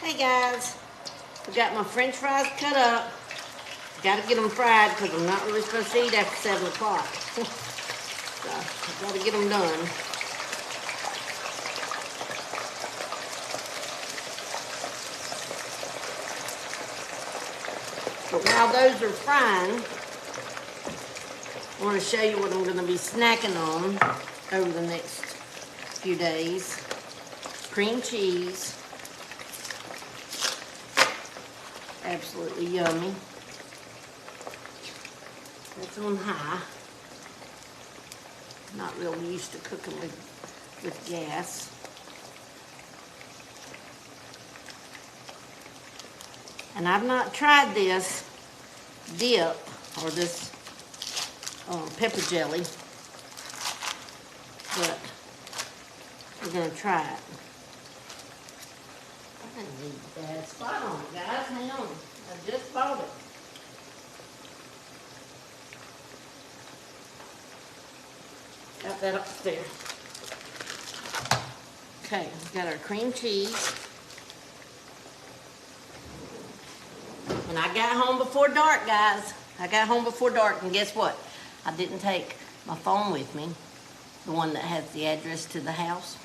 Hey guys, I got my french fries cut up. Got to get them fried because I'm not really supposed to eat after 7 o'clock. So I got to get them done. But while those are frying, I want to show you what I'm going to be snacking on over the next few days. Cream cheese. Absolutely yummy. That's on high. Not really used to cooking with gas. And I've not tried this dip or this pepper jelly, but we're going to try it. I didn't need a bad spot on it, guys. Hang on. I just bought it. Got that upstairs. Okay, we got our cream cheese. And I got home before dark, guys. I got home before dark, and guess what? I didn't take my phone with me, the one that has the address to the house.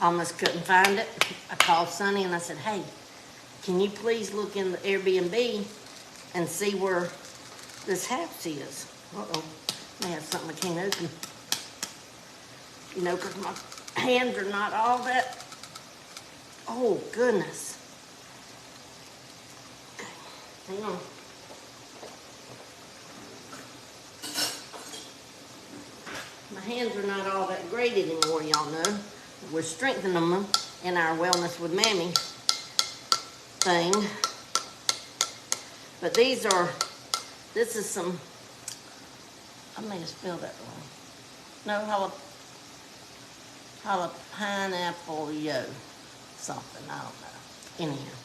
Almost couldn't find it. I called Sonny and I said, hey, can you please look in the Airbnb and see where this house is? Uh-oh, I have something I can't open. You know, because my hands are not all that. Oh, goodness. Okay, hang on. My hands are not all that great anymore, y'all know. We're strengthening them in our Wellness with Mammy thing. But this is some, I may have spelled that wrong. No, jalapinapple something, I don't know. Anyhow,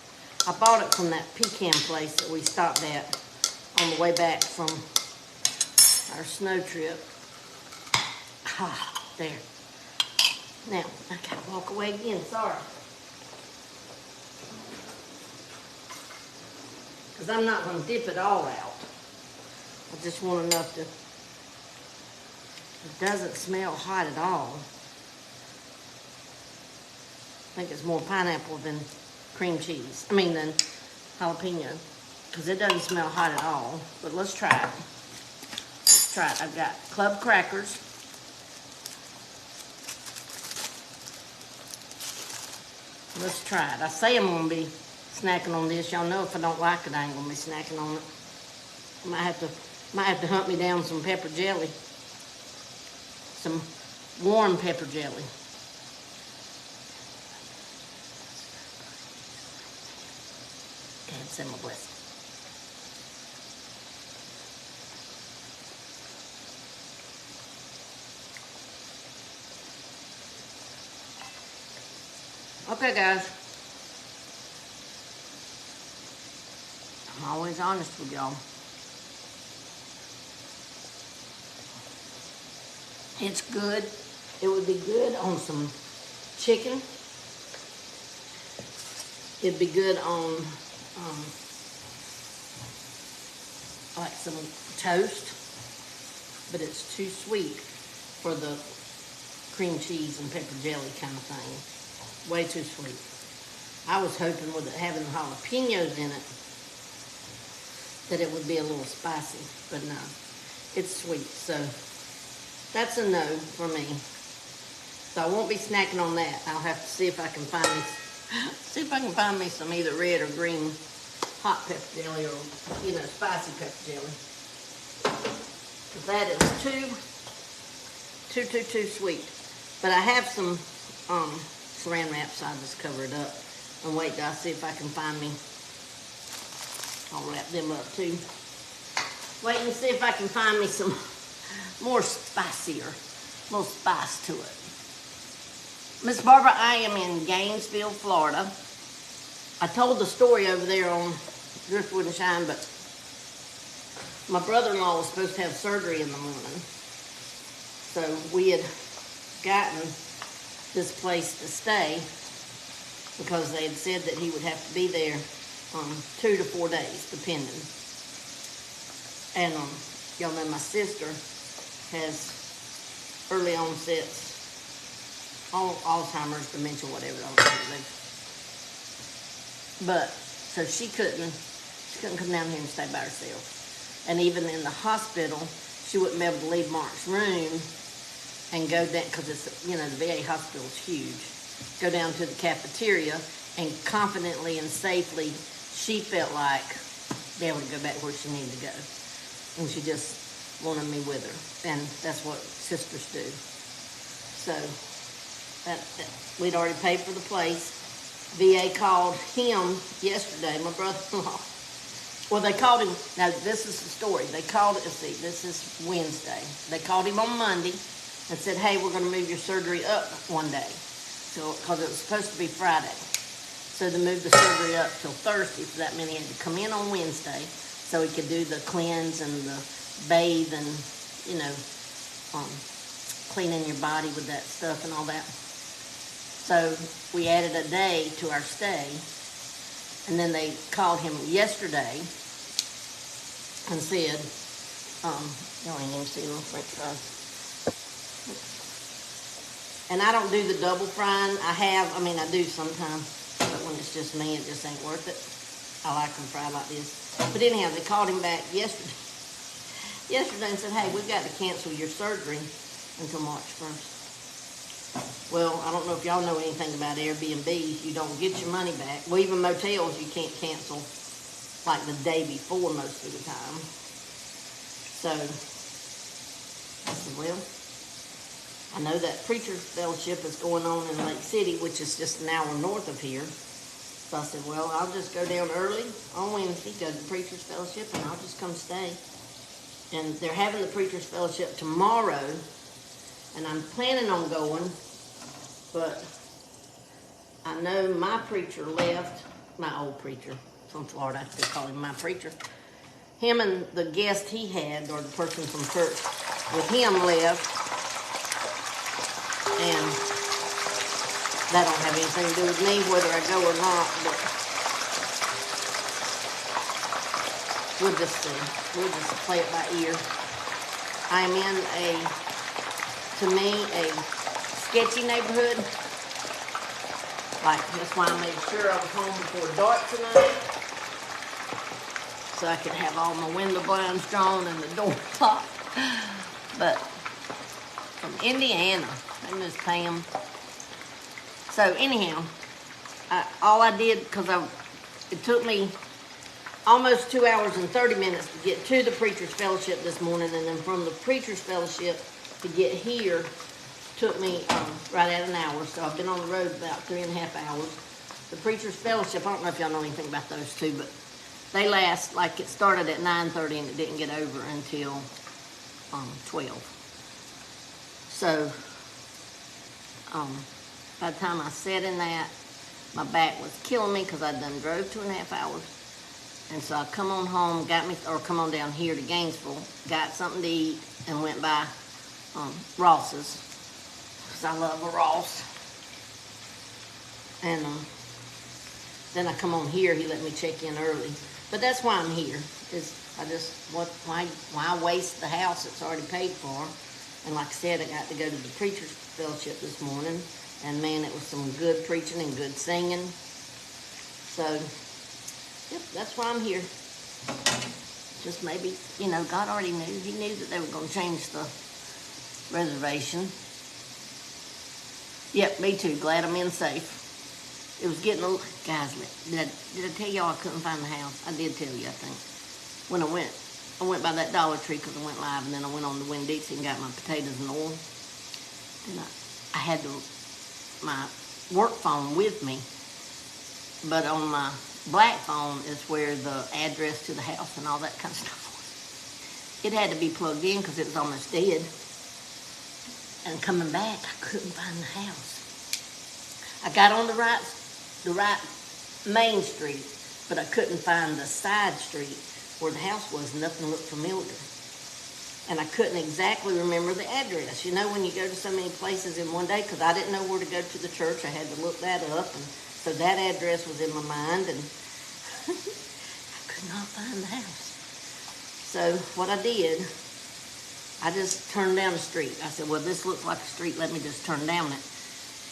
I bought it from that pecan place that we stopped at on the way back from our snow trip. Ah, there. Now, I gotta walk away again, sorry. Because I'm not gonna dip it all out. I just want enough to, it doesn't smell hot at all. I think it's more pineapple than cream cheese. Than jalapeno. Because it doesn't smell hot at all. But let's try it. Let's try it. I've got club crackers. Let's try it. I say I'm going to be snacking on this. Y'all know if I don't like it, I ain't going to be snacking on it. I might have to hunt me down some pepper jelly. Some warm pepper jelly. Okay, say my blessing. Okay, guys. I'm always honest with y'all. It's good. It would be good on some chicken. It'd be good on like some toast, but it's too sweet for the cream cheese and pepper jelly kind of thing. Way too sweet. I was hoping with it having the jalapenos in it that it would be a little spicy, but no, it's sweet. So that's a no for me. So I won't be snacking on that. I'll have to see if I can find me some either red or green hot pepper jelly or spicy pepper jelly. Because that is too sweet. But I have some saran wrap, so I'll just cover it up and wait till I see if I can find me. I'll wrap them up too. Wait and see if I can find me some more spicier, little spice to it. Miss Barbara, I am in Gainesville, Florida. I told the story over there on Driftwood and Shine, but my brother-in-law was supposed to have surgery in the morning. So we had gotten this place to stay because they had said that he would have to be there 2 to 4 days, depending. And y'all know my sister has early onsets, Alzheimer's, dementia, whatever. But so she couldn't come down here and stay by herself. And even in the hospital, she wouldn't be able to leave Mark's room and go down, because it's, the VA hospital is huge. Go down to the cafeteria and confidently and safely, she felt like be able to go back where she needed to go. And she just wanted me with her. And that's what sisters do. So we'd already paid for the place. VA called him yesterday, my brother-in-law. Well, they called him, now this is the story. They called, this is Wednesday. They called him on Monday and said, hey, we're going to move your surgery up one day. So, because it was supposed to be Friday. So they moved the surgery up till Thursday, so that meant he had to come in on Wednesday so he could do the cleanse and the bathe and, cleaning your body with that stuff and all that. So we added a day to our stay, and then they called him yesterday and said, y'all ain't even seen my french fries. And I don't do the double frying. I do sometimes, but when it's just me, it just ain't worth it. I like them fried like this. But anyhow, they called him back yesterday and said, hey, we've got to cancel your surgery until March 1st. Well, I don't know if y'all know anything about Airbnbs. You don't get your money back. Well, even motels, you can't cancel like the day before most of the time. So I said, well, I know that Preacher's Fellowship is going on in Lake City, which is just an hour north of here. So I said, well, I'll just go down early on Wednesday, go to the Preacher's Fellowship, and I'll just come stay. And they're having the Preacher's Fellowship tomorrow, and I'm planning on going, but I know my preacher left, my old preacher from Florida, I still call him my preacher. Him and the guest he had, or the person from church with him, left. And that don't have anything to do with me, whether I go or not, but we'll just see. We'll just play it by ear. I'm in to me, a sketchy neighborhood. Like, that's why I made sure I was home before dark tonight, so I could have all my window blinds drawn and the door locked. But from Indiana, hey, Miss Pam. So anyhow, all I did, because it took me almost 2 hours and 30 minutes to get to the Preacher's Fellowship this morning, and then from the Preacher's Fellowship to get here took me right at an hour. So I've been on the road about 3.5 hours. The Preacher's Fellowship, I don't know if y'all know anything about those two, but they last, like, it started at 9:30 and it didn't get over until 12. So by the time I sat in that, my back was killing me because I done drove 2.5 hours. And so I come on home, come on down here to Gainesville, got something to eat, and went by Ross's, because I love a Ross. And then I come on here, he let me check in early. But that's why I'm here, why waste the house that's already paid for? And like I said, I got to go to the Preacher's Fellowship this morning, and man, it was some good preaching and good singing. So, yep, that's why I'm here. Just maybe, God already knew. He knew that they were going to change the reservation. Yep, me too. Glad I'm in safe. It was getting a little... Guys, did I tell y'all I couldn't find the house? I did tell you, I think. When I went by that Dollar Tree because I went live, and then I went on to Winn-Dixie and got my potatoes and oil. Then I had my work phone with me, but on my black phone is where the address to the house and all that kind of stuff was. It had to be plugged in because it was almost dead. And coming back, I couldn't find the house. I got on the right main street, but I couldn't find the side street where the house was. Nothing looked familiar. And I couldn't exactly remember the address. When you go to so many places in one day, because I didn't know where to go to the church, I had to look that up. And So that address was in my mind, and I could not find the house. So what I did, I just turned down the street. I said, well, this looks like a street. Let me just turn down it.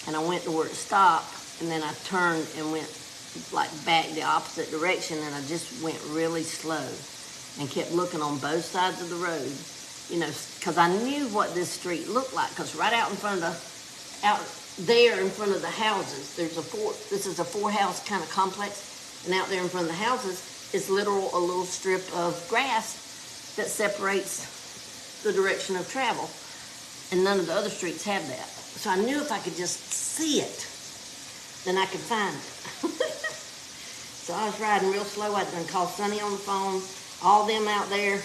And I went to where it stopped, and then I turned and went like back the opposite direction, and I just went really slow and kept looking on both sides of the road, you know, because I knew what this street looked like, because right out in front of out there in front of the houses, this is a 4-house kind of complex, and out there in front of the houses is a little strip of grass that separates the direction of travel, and none of the other streets have that. So I knew if I could just see it, then I could find it. So I was riding real slow. I'd done called Sonny on the phone. All them out there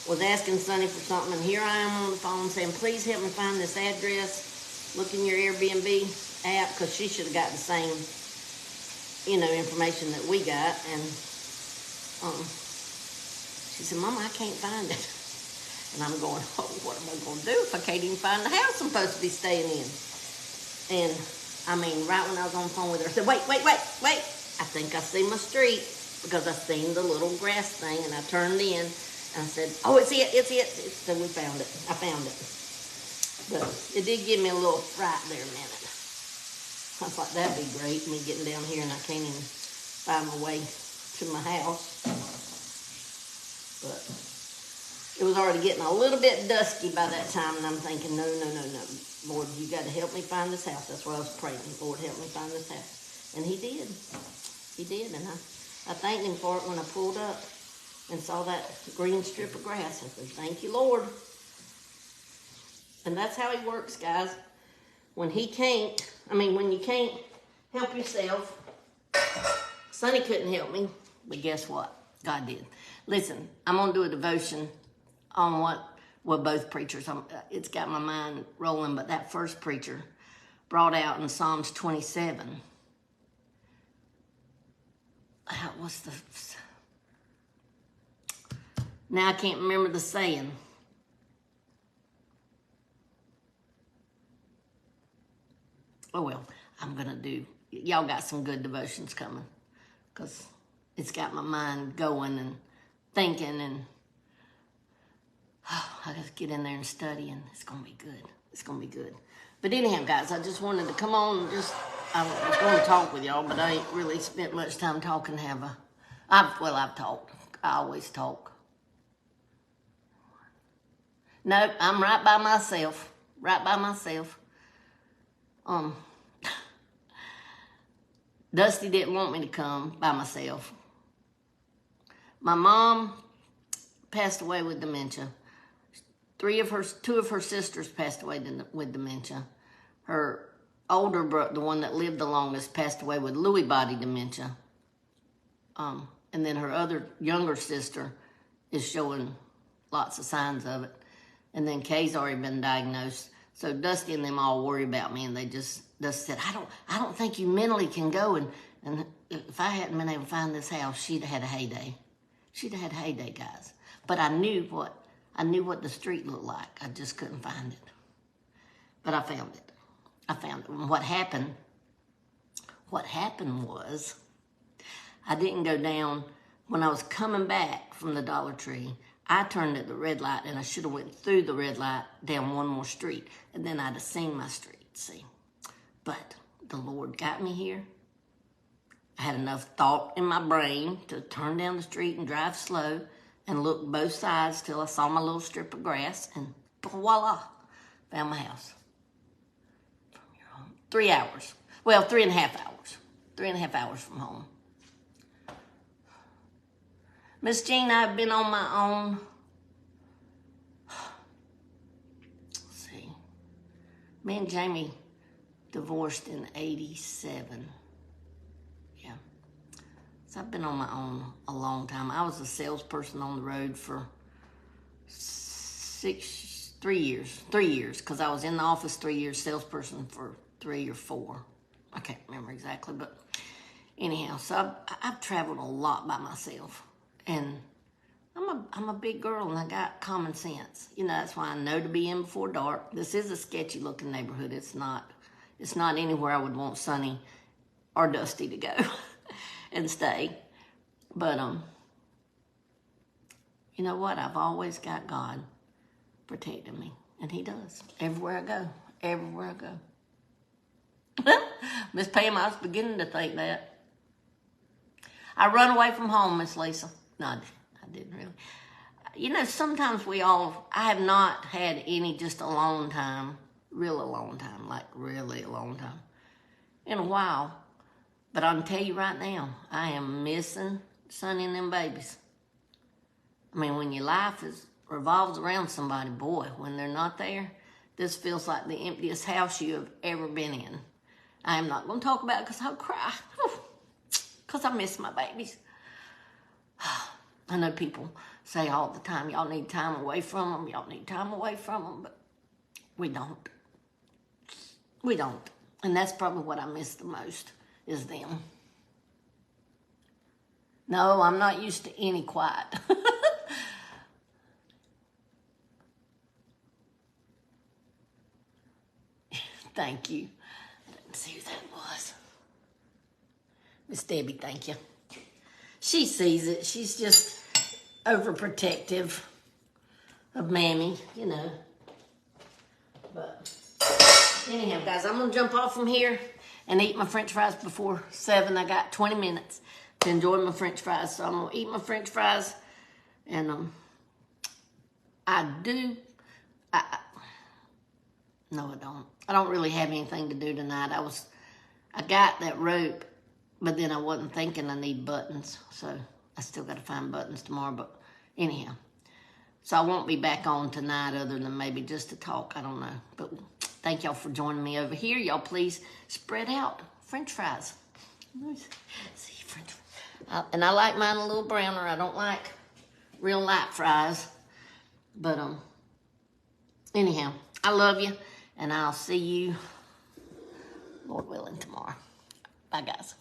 was asking Sonny for something, and here I am on the phone saying, please help me find this address. Look in your Airbnb app, because she should have got the same, you know, information that we got. And she said, Mama, I can't find it. And I'm going, oh, what am I going to do if I can't even find the house I'm supposed to be staying in? And, I mean, right when I was on the phone with her, I said, wait. I think I see my street, because I seen the little grass thing, and I turned in, and I said, oh, it's it. So we found it. I found it. But it did give me a little fright there a minute. I was like, that'd be great, me getting down here, and I can't even find my way to my house. But it was already getting a little bit dusky by that time, and I'm thinking, no. Lord, you got to help me find this house. That's what I was praying. Lord, help me find this house. And he did. He did, and I thanked him for it when I pulled up and saw that green strip of grass. I said, thank you, Lord. And that's how he works, guys. When you can't help yourself. Sonny couldn't help me, but guess what? God did. Listen, I'm going to do a devotion on both preachers. It's got my mind rolling, but that first preacher brought out in Psalms 27. Now I can't remember the saying. Oh well, y'all got some good devotions coming, because it's got my mind going and thinking, and I just get in there and study, and it's going to be good. It's going to be good. But anyhow, guys, I just wanted to come on and I was going to talk with y'all, but I ain't really spent much time talking, have I? I've talked. I always talk. No, I'm right by myself. Dusty didn't want me to come by myself. My mom passed away with dementia. Two of her sisters passed away with dementia. Her older brother, the one that lived the longest, passed away with Lewy body dementia. And then her other younger sister is showing lots of signs of it. And then Kay's already been diagnosed. So Dusty and them all worry about me, and Dusty said, I don't think you mentally can go. And if I hadn't been able to find this house, she'd have had a heyday. She'd have had a heyday, guys. But I knew what the street looked like. I just couldn't find it. But I found it. And what happened was, I didn't go down. When I was coming back from the Dollar Tree, I turned at the red light, and I should have went through the red light down one more street, and then I'd have seen my street, see. But the Lord got me here. I had enough thought in my brain to turn down the street and drive slow and look both sides till I saw my little strip of grass, and voila, found my house. From your home. 3 hours. Well, 3.5 hours. 3.5 hours from home. Miss Jean, I've been on my own. Let's see. Me and Jamie divorced in 87. Yeah. So I've been on my own a long time. I was a salesperson on the road for 3 years. 3 years, because I was in the office 3 years, salesperson for 3 or 4. I can't remember exactly, but anyhow, so I've traveled a lot by myself. And I'm a big girl, and I got common sense. You know, that's why I know to be in before dark. This is a sketchy looking neighborhood. It's not anywhere I would want Sonny or Dusty to go and stay. But, you know what? I've always got God protecting me. And he does. Everywhere I go. Everywhere I go. Miss Pam, I was beginning to think that. I run away from home, Miss Lisa. No, I didn't really. You know, sometimes I have not had any just alone time, real alone time, like really alone time, in a while. But I can tell you right now, I am missing Sonny and them babies. I mean, when your life revolves around somebody, boy, when they're not there, this feels like the emptiest house you have ever been in. I am not going to talk about it because I'll cry. Because I miss my babies. I know people say all the time, y'all need time away from them, y'all need time away from them, but we don't. We don't. And that's probably what I miss the most, is them. No, I'm not used to any quiet. Thank you. I didn't see who that was. Miss Debbie, thank you. She sees it. She's just overprotective of Mammy, you know. But anyhow, guys, I'm going to jump off from here and eat my french fries before 7. I got 20 minutes to enjoy my french fries. So I'm going to eat my french fries. And no, I don't. I don't really have anything to do tonight. I got that rope, but then I wasn't thinking I need buttons. So I still got to find buttons tomorrow. But anyhow, so I won't be back on tonight other than maybe just to talk. I don't know. But thank y'all for joining me over here. Y'all please spread out french fries. See, french fries. And I like mine a little browner. I don't like real light fries. But anyhow, I love you. And I'll see you, Lord willing, tomorrow. Bye, guys.